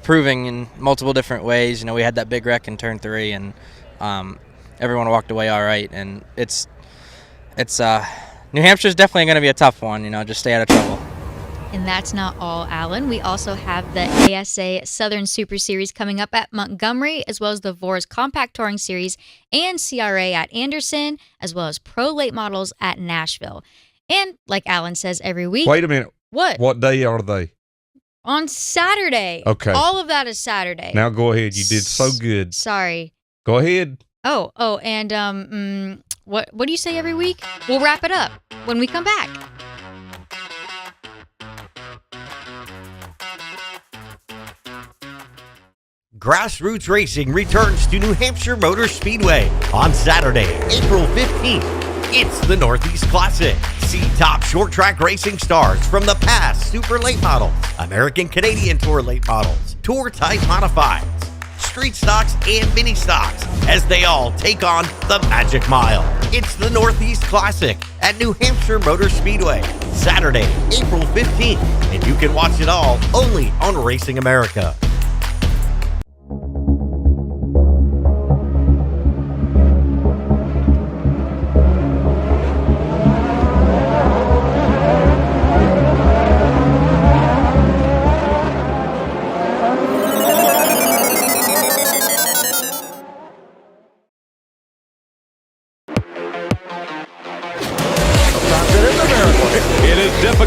proving in multiple different ways. We had that big wreck in turn 3, and everyone walked away all right. And it's New Hampshire's definitely going to be a tough one. Just stay out of trouble. And that's not all, Alan. We also have the ASA Southern Super Series coming up at Montgomery, as well as the VORS Compact Touring Series and CRA at Anderson, as well as Pro Late Models at Nashville. And like Alan says every week. Wait a minute. What? What day are they? On Saturday. Okay. All of that is Saturday. Now go ahead. You did so good. Sorry. Go ahead. Oh, and what do you say every week? We'll wrap it up when we come back. Grassroots Racing returns to New Hampshire Motor Speedway on Saturday, April 15th. It's the Northeast Classic. See top short track racing stars from the past Super Late Models, American Canadian Tour Late Models, Tour Type Modifieds, Street Stocks, and Mini Stocks as they all take on the Magic Mile. It's the Northeast Classic at New Hampshire Motor Speedway, Saturday, April 15th, and you can watch it all only on Racing America.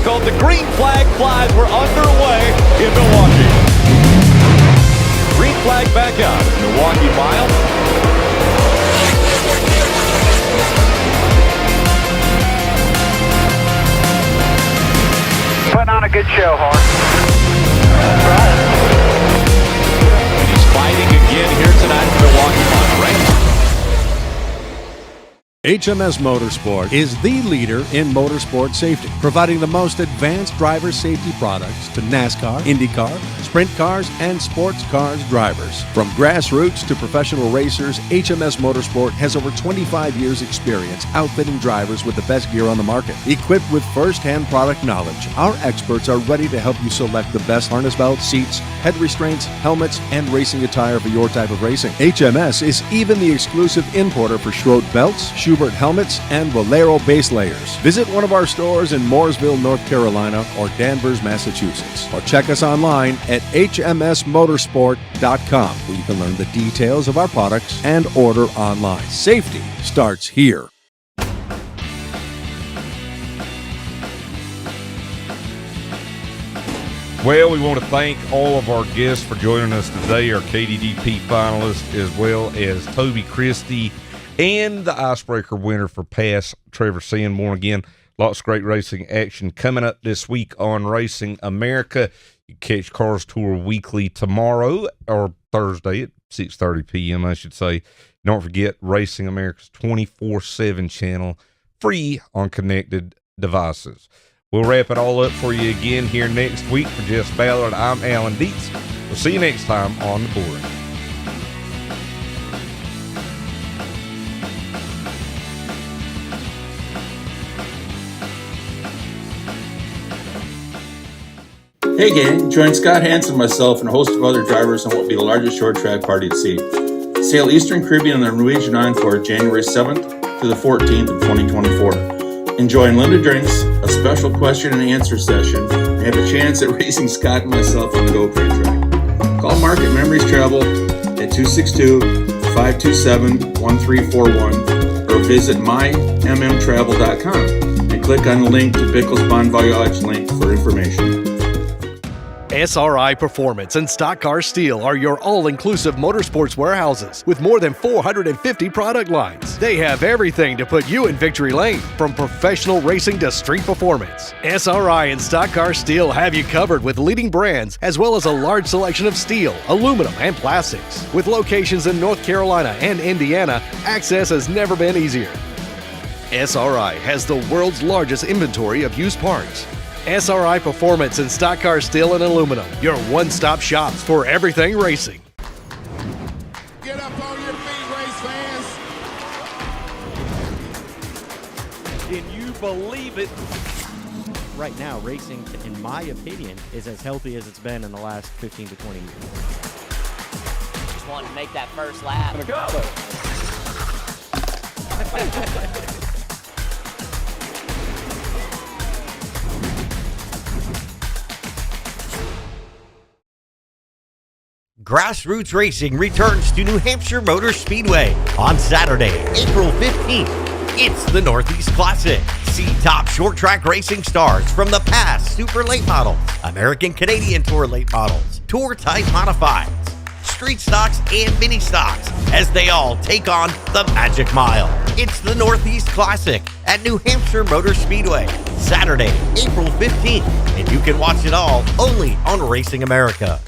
The green flag flies. We're underway in Milwaukee. Green flag back out. Milwaukee Mile. Putting on a good show, Horn. And he's fighting again here tonight in Milwaukee Mile, right? HMS Motorsport is the leader in motorsport safety, providing the most advanced driver safety products to NASCAR, IndyCar, sprint cars, and sports cars drivers. From grassroots to professional racers, HMS Motorsport has over 25 years' experience outfitting drivers with the best gear on the market. Equipped with first-hand product knowledge, our experts are ready to help you select the best harness belts, seats, head restraints, helmets, and racing attire for your type of racing. HMS is even the exclusive importer for Schroed belts, Schubert helmets, and Valero base layers. Visit one of our stores in Mooresville, North Carolina, or Danvers, Massachusetts, or check us online at hmsmotorsport.com, where you can learn the details of our products and order online. Safety starts here. Well, we want to thank all of our guests for joining us today, our KDDP finalists, as well as Toby Christie and the Icebreaker winner for Pass, Trevor Sanborn. Again, lots of great racing action coming up this week on Racing America. You can catch Cars Tour Weekly tomorrow, or Thursday at 6:30 p.m., I should say. Don't forget Racing America's 24/7 channel, free on connected devices. We'll wrap it all up for you again here next week. For Jess Ballard, I'm Alan Dietz. We'll see you next time on the Bullring. Hey gang, join Scott Hansen, myself, and a host of other drivers on what will be the largest short track party at sea. Sail Eastern Caribbean on the Norwegian Encore January 7th to the 14th of 2024. Enjoy unlimited drinks, a special question and answer session, and have a chance at racing Scott and myself on the go-kart track. Call Mark at Memories Travel at 262-527-1341 or visit mymmtravel.com and click on the link to Bickle's Bon Voyage link for information. SRI Performance and Stock Car Steel are your all-inclusive motorsports warehouses with more than 450 product lines. They have everything to put you in victory lane, from professional racing to street performance. SRI and Stock Car Steel have you covered with leading brands as well as a large selection of steel, aluminum, and plastics. With locations in North Carolina and Indiana, access has never been easier. SRI has the world's largest inventory of used parts. SRI Performance and Stock Car Steel and Aluminum, your one-stop shops for everything racing. Get up on your feet, race fans. Can you believe it? Right now, racing, in my opinion, is as healthy as it's been in the last 15 to 20 years. Just wanting to make that first lap. Go! Grassroots Racing returns to New Hampshire Motor Speedway on Saturday, April 15th. It's the Northeast Classic. See top short track racing stars from the past: Super Late Models, American Canadian Tour Late Models, Tour Type Modifieds, Street Stocks, and Mini Stocks as they all take on the Magic Mile. It's the Northeast Classic at New Hampshire Motor Speedway, Saturday, April 15th, and you can watch it all only on Racing America.